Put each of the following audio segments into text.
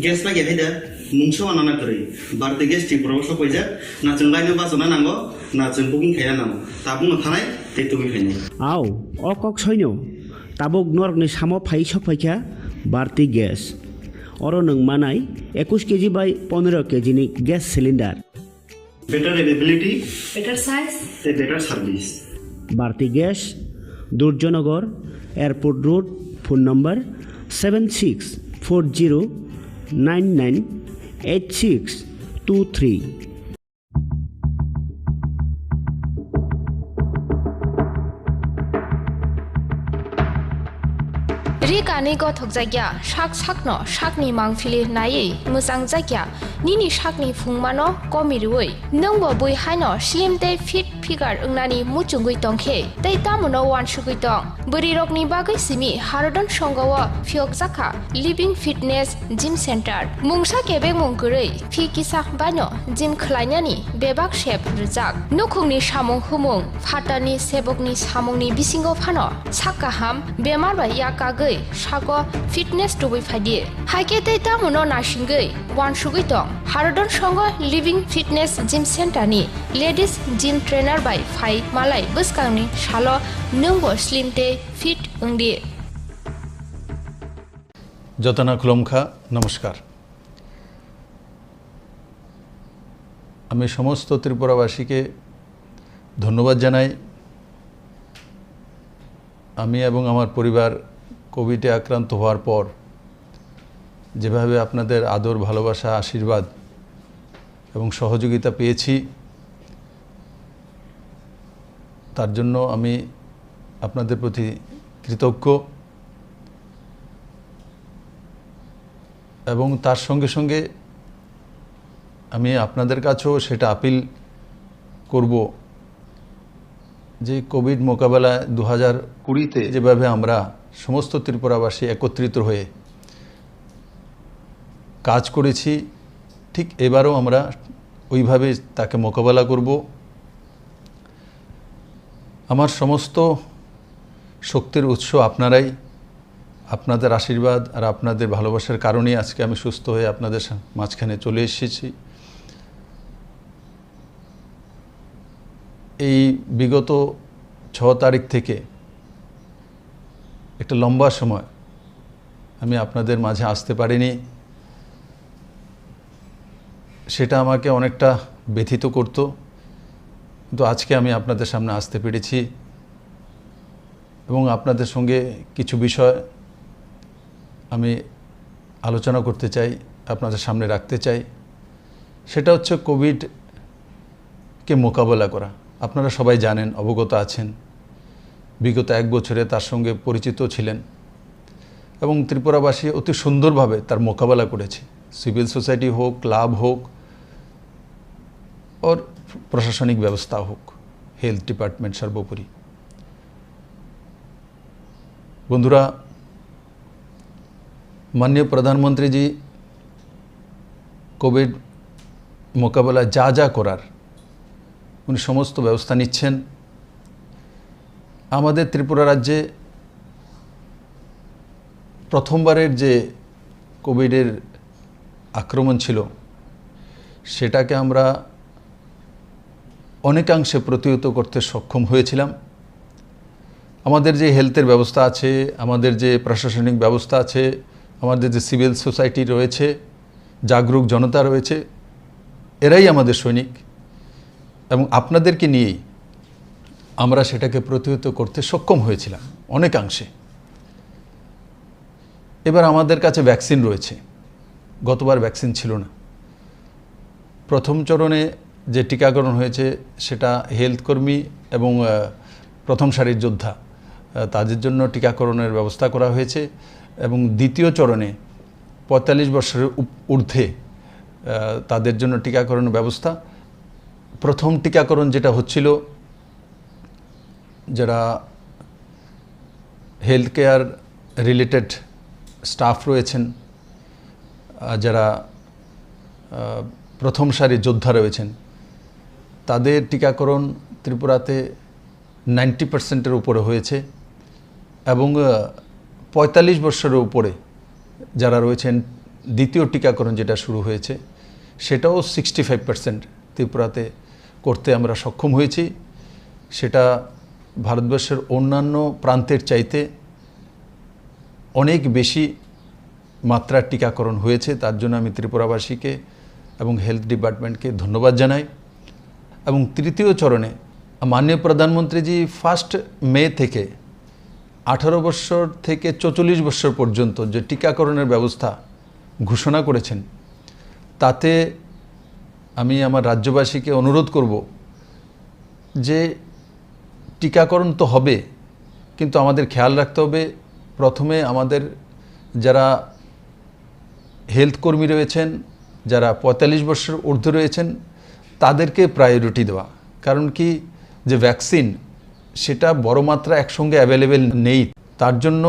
Gas না গেলে দা মুংসো আনানা করে বাড়তে গ্যাস ঠিক প্রবশ কইজা না जों লাইনে বাসনা নাঙ্গো না जों বুকিং খাইয়া নাও তা বুনো থানায় তে তুমি খাইনি আও অকক সৈন্য তাবক নরকনি সামো ফাই সফাইখা বাড়তি গ্যাস অর নং মানাই 21 কেজি বাই 15 কেজিনি gas cylinder better availability better size, তে বেটার সার্ভিস বাড়তি gas Durjannagar airport road phone number 7640998623 Rikani gothok jagya shak sakno shakni mangfili nai musang jagya nini shakni fungmano komirui nongbo bui haino slim te fit figure ungnani muchungui tongkhe tei tamuno wan shugui tong buri rokni bagai simi harodon songawa phiok jaka living fitness gym center mungsa kebe mungkurui phi kisa bano gym khlainani bebak shep rujak nukhungni samung humung phatani sebokni samungni bisingo phano sakaham bemar bai yakagai সাগো fitness টুবই ফাইদি হাইকে তৈ তামুনো নাসিংগৈ ওয়ান সুগৈ দং হারদন সঙ্গ লিভিং ফিটনেস জিম সেন্টারনি লেডিস জিম ট্রেনার বাই ফাই মালাই বসকাংনি সালো নংবো স্লিম তে ফিট ওংদি যতনা খুলমখা নমস্কার আমি সমস্ত ত্রিপুরাবাসীকে ধন্যবাদ জানাই আমি এবং আমার পরিবার কোভিডে আক্রান্ত হওয়ার পর যেভাবে আপনাদের আদর ভালোবাসা আশীর্বাদ এবং সহযোগিতা পেয়েছি তার জন্য আমি আপনাদের প্রতি কৃতজ্ঞ এবং তার সঙ্গে সঙ্গে আমি আপনাদের কাছেও সেটা আপিল করব যে কোভিড মোকাবেলা 2020-তে যেভাবে আমরা সমস্ত ত্রিপুরাবাসী একত্রিত হয়ে কাজ করেছি ঠিক এবারও আমরা ওইভাবে তাকে মোকাবেলা করব আমার সমস্ত শক্তির উৎস আপনারাই আপনাদের আশীর্বাদ আর আপনাদের ভালোবাসার কারণেই আজকে আমি সুস্থ হয়ে আপনাদের মাঝখানে চলে এসেছি এই বিগত 6 তারিখ থেকে একটা লম্বা সময় আমি আপনাদের মাঝে আসতে পারিনি সেটা আমাকে অনেকটা ব্যথিত করত কিন্তু আজকে আমি আপনাদের সামনে আসতে পেরেছি এবং আপনাদের সঙ্গে কিছু বিষয় আমি আলোচনা করতে চাই আপনাদের সামনে রাখতে চাই সেটা হচ্ছে কোভিডকে মোকাবেলা করা আপনারা সবাই জানেন অবগত আছেন বিগত 1 বছরে তার সঙ্গে পরিচিত ছিলেন এবং ত্রিপুরাবাসী অতি সুন্দরভাবে তার মোকাবেলা করেছে সিভিল সোসাইটি হোক ক্লাব হোক और প্রশাসনিক ব্যবস্থা হোক হেলথ ডিপার্টমেন্ট সর্বোপরি বন্ধুরা মাননীয় প্রধানমন্ত্রী জি কোভিড মোকাবেলা যা যা করার উনি সমস্ত ব্যবস্থা নিচ্ছেন আমাদের ত্রিপুরা রাজ্যে প্রথমবারের যে কোভিডের আক্রমণ ছিল সেটাকে আমরা অনেকাংশে প্রতিহত করতে সক্ষম হয়েছিলাম আমাদের যে হেলথের ব্যবস্থা আছে আমাদের যে প্রশাসনিক ব্যবস্থা আছে আমাদের যে সিভিল সোসাইটি রয়েছে জাগরুক জনতা রয়েছে এরাই আমাদের সৈনিক এবং আপনাদেরকে নিয়েই আমরা সেটাকে প্রতিহত করতে সক্ষম হয়েছিলাম অনেকাংশে এবার আমাদের কাছে ভ্যাকসিন রয়েছে গতবার ভ্যাকসিন ছিল না প্রথম চরণে যে টিকাকরণ হয়েছে সেটা হেলথ কর্মী এবং প্রথম সারির যোদ্ধা তাদের জন্য টিকাকরণের ব্যবস্থা করা হয়েছে এবং দ্বিতীয় চরণে 45 বছরের ঊর্ধ্বে তাদের জন্য টিকাকরণের ব্যবস্থা প্রথম টিকাকরণ যেটা হচ্ছিল যারা হেলথ কেয়ার রিলেটেড স্টাফ রয়েছেন যারা প্রথম সারির যোদ্ধা রয়েছেন তাদের টিকাকরণ ত্রিপুরাতে 90% উপরে হয়েছে এবং 45 বছরের উপরে যারা রয়েছেন দ্বিতীয় টিকাকরণ যেটা শুরু হয়েছে সেটাও 65% ত্রিপুরাতে করতে আমরা সক্ষম হয়েছি। সেটা ভারতবর্ষের অন্যান্য প্রান্তের চাইতে অনেক বেশি মাত্রার টিকাকরণ হয়েছে। তার জন্য আমি ত্রিপুরাবাসীকে এবং হেলথ ডিপার্টমেন্টকে ধন্যবাদ জানাই। এবং তৃতীয় চরণে মাননীয় প্রধানমন্ত্রীজি 1 মে থেকে 18 বছর থেকে 44 বছর পর্যন্ত যে টিকাকরণের ব্যবস্থা ঘোষণা করেছেন, তাতে আমি আমার রাজ্যবাসীকে অনুরোধ করব যে টিকাকরণ তো হবে, কিন্তু আমাদের খেয়াল রাখতে হবে প্রথমে আমাদের যারা হেলথ কর্মী রয়েছেন, যারা 45 বছর ঊর্ধ্বে রয়েছেন, তাদেরকে প্রায়োরিটি দেওয়া। কারণ কি, যে ভ্যাকসিন সেটা বড় মাত্রা একসঙ্গে অ্যাভেলেবেল নেই। তার জন্য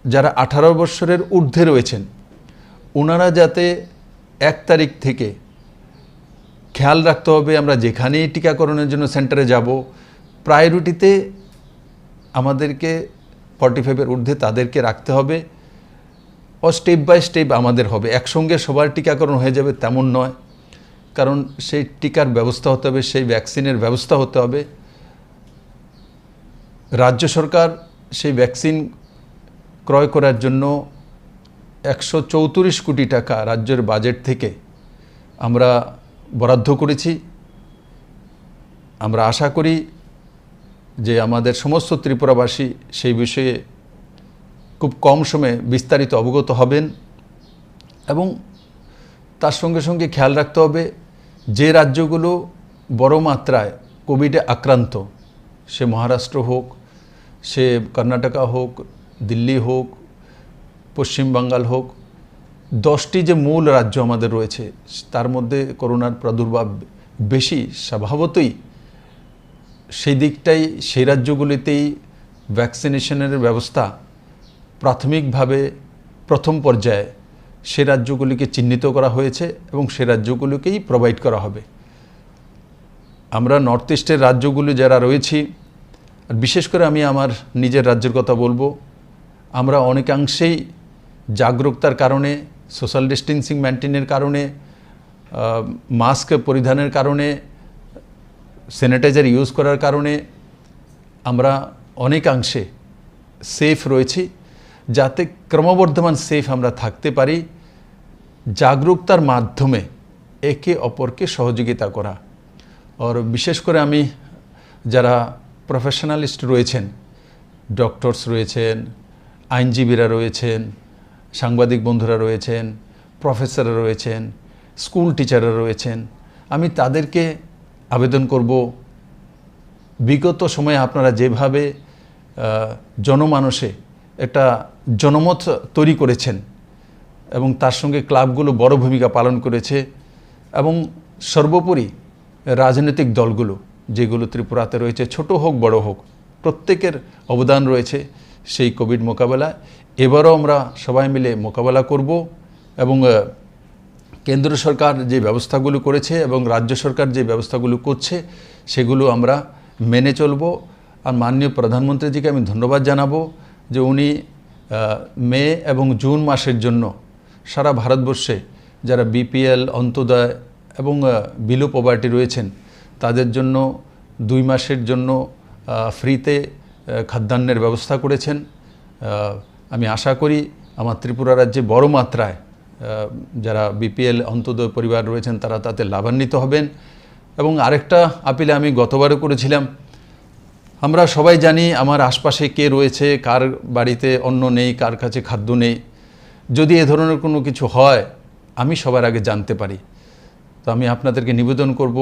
যারা 18 বছরের ঊর্ধ্বে রয়েছেন ওনারা যাতে 1 তারিখ থেকে খেয়াল রাখতে হবে, আমরা যেখানেই টিকাকরণের জন্য সেন্টারে যাব প্রায়োরিটিতে আমাদেরকে 45-এর ঊর্ধ্বে তাদেরকে রাখতে হবে। ও স্টেপ বাই স্টেপ আমাদের হবে, একসঙ্গে সবার টিকাকরণ হয়ে যাবে তেমন নয়। কারণ সেই টিকার ব্যবস্থা হতে হবে, সেই ভ্যাকসিনের ব্যবস্থা হতে হবে। রাজ্য সরকার সেই ভ্যাকসিন ক্রয় করার জন্য 134 কোটি টাকা রাজ্যের বাজেট থেকে আমরা বরাদ্দ করেছি। আমরা আশা করি যে আমাদের সমস্ত ত্রিপুরাবাসী সেই বিষয়ে খুব কম সময়ে বিস্তারিত অবগত হবেন। এবং তার সঙ্গে সঙ্গে খেয়াল রাখতে হবে যে রাজ্যগুলো বড় মাত্রায় কোভিডে আক্রান্ত, সে মহারাষ্ট্র হোক, সে কর্ণাটকা হোক, দিল্লি হোক, পশ্চিম বাঙ্গাল হোক, 10টি যে মূল রাজ্য আমাদের রয়েছে তার মধ্যে করোনার প্রাদুর্ভাব বেশি। স্বভাবতই সেই দিকটাই, সেই রাজ্যগুলিতেই ভ্যাকসিনেশনের ব্যবস্থা প্রাথমিকভাবে প্রথম পর্যায়ে সে রাজ্যগুলিকে চিহ্নিত করা হয়েছে এবং সে রাজ্যগুলিকেই প্রোভাইড করা হবে। আমরা নর্থ ইস্টের রাজ্যগুলি যারা রয়েছি, বিশেষ করে আমি আমার নিজের রাজ্যের কথা বলবো, আমরা অনেকাংশেই জাগরুকতার কারণে, সোশ্যাল ডিস্টেন্সিং মেনটেনের কারণে, মাস্ক পরিধানের কারণে, স্যানিটাইজার ইউজ করার কারণে আমরা অনেকাংশে সেফ রয়েছি। যাতে ক্রমবর্ধমান সেফ আমরা থাকতে পারি, জাগরুকতার মাধ্যমে একে অপরকে সহযোগিতা করা। আর বিশেষ করে আমি যারা প্রফেশনালিস্ট রয়েছেন, ডক্টরস রয়েছেন, আইনজীবীরা রয়েছেন, সাংবাদিক বন্ধুরা রয়েছেন, প্রফেসররা রয়েছেন, স্কুল টিচাররা রয়েছেন, আমি তাদেরকে আবেদন করব, বিগত সময়ে আপনারা যেভাবে জনমানসে একটা জনমত তৈরি করেছেন এবং তার সঙ্গে ক্লাবগুলো বড় ভূমিকা পালন করেছে, এবং সর্বোপরি রাজনৈতিক দলগুলো যেগুলো ত্রিপুরাতে রয়েছে, ছোট হোক বড় হোক, প্রত্যেকের অবদান রয়েছে সেই কোভিড মোকাবেলায়। এবারও আমরা সবাই মিলে মোকাবেলা করব এবং কেন্দ্র সরকার যে ব্যবস্থাগুলো করেছে এবং রাজ্য সরকার যে ব্যবস্থাগুলো করছে সেগুলো আমরা মেনে চলব। আর মাননীয় প্রধানমন্ত্রীজিকে আমি ধন্যবাদ জানাবো যে উনি মে এবং জুন মাসের জন্য সারা ভারতবর্ষে যারা বিপিএল, অন্তোদয় এবং বিলো পভার্টি রয়েছেন তাদের জন্য 2 মাসের জন্য ফ্রিতে খাদ্যান্নের ব্যবস্থা করেছেন। আমি আশা করি আমার ত্রিপুরা রাজ্যে বড় মাত্রায় যারা বিপিএল, অন্তোদয় পরিবার রয়েছেন তারা তাতে লাভান্বিত হবেন। এবং আরেকটা আপিল আমি গতবারও করেছিলাম, আমরা সবাই জানি আমার আশপাশে কে রয়েছে, কার বাড়িতে অন্ন নেই, কার কাছে খাদ্য নেই। যদি এ ধরনের কোনো কিছু হয় আমি সবার আগে জানতে পারি। তো আমি আপনাদেরকে নিবেদন করব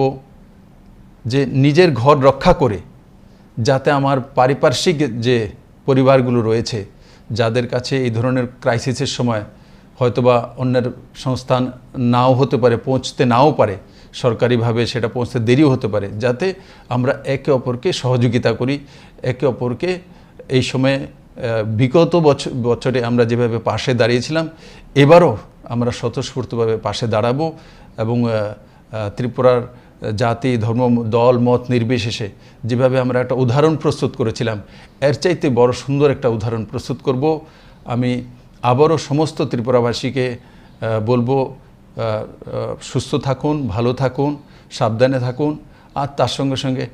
যে নিজের ঘর রক্ষা করে যাতে আমার পারিপার্শ্বিক যে পরিবারগুলো রয়েছে যাদের কাছে এই ধরনের ক্রাইসিসের সময় হয়তোবা অন্যের সংস্থান নাও হতে পারে, পৌঁছতে নাও পারে, সরকারিভাবে সেটা পৌঁছতে দেরিও হতে পারে, যাতে আমরা একে অপরকে সহযোগিতা করি, একে অপরকে এই সময়ে বিগত বছরে আমরা যেভাবে পাশে দাঁড়িয়েছিলাম এবারও আমরা স্বতঃস্ফূর্তভাবে পাশে দাঁড়াবো এবং ত্রিপুরার জাতি, ধর্ম, দল, মত নির্বিশেষে যেভাবে আমরা একটা উদাহরণ প্রস্তুত করেছিলাম এর চাইতে বড় সুন্দর একটা উদাহরণ প্রস্তুত করব। আমি আবারও সমস্ত ত্রিপুরাবাসীকে বলবো সুস্থ থাকুন, ভালো থাকুন, সাবধানে থাকুন। আর তার সঙ্গে সঙ্গে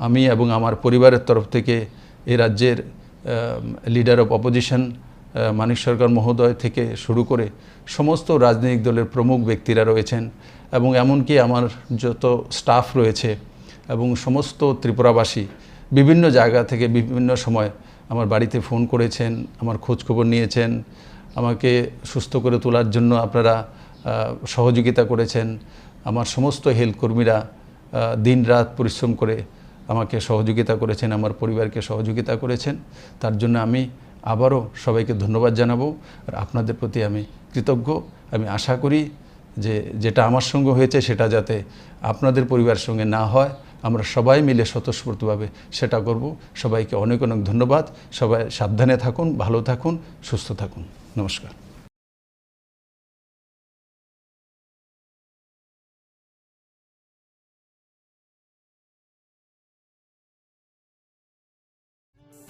আমি এবং আমার পরিবারের তরফ থেকে এই রাজ্যের লিডার অফ অপোজিশন মানিক সরকার মহোদয় থেকে শুরু করে সমস্ত রাজনৈতিক দলের প্রমুখ ব্যক্তিরা রয়েছেন এবং এমনকি আমার যত স্টাফ রয়েছে এবং সমস্ত ত্রিপুরাবাসী বিভিন্ন জায়গা থেকে বিভিন্ন সময় আমার বাড়িতে ফোন করেছেন, আমার খোঁজখবর নিয়েছেন, আমাকে সুস্থ করে তোলার জন্য আপনারা সহযোগিতা করেছেন। আমার সমস্ত হেলথ কর্মীরা দিনরাত পরিশ্রম করে আমাকে সহযোগিতা করেছেন, আমার পরিবারকে সহযোগিতা করেছেন। তার জন্য আমি আবারও সবাইকে ধন্যবাদ জানাবো আর আপনাদের প্রতি আমি কৃতজ্ঞ। আমি আশা করি যে যেটা আমার সঙ্গে হয়েছে সেটা যাতে আপনাদের পরিবারের সঙ্গে না হয়, আমরা সবাই মিলে স্বতঃস্ফূর্তভাবে সেটা করব। সবাইকে অনেক অনেক ধন্যবাদ। সবাই সাবধানে থাকুন, ভালো থাকুন, সুস্থ থাকুন। নমস্কার।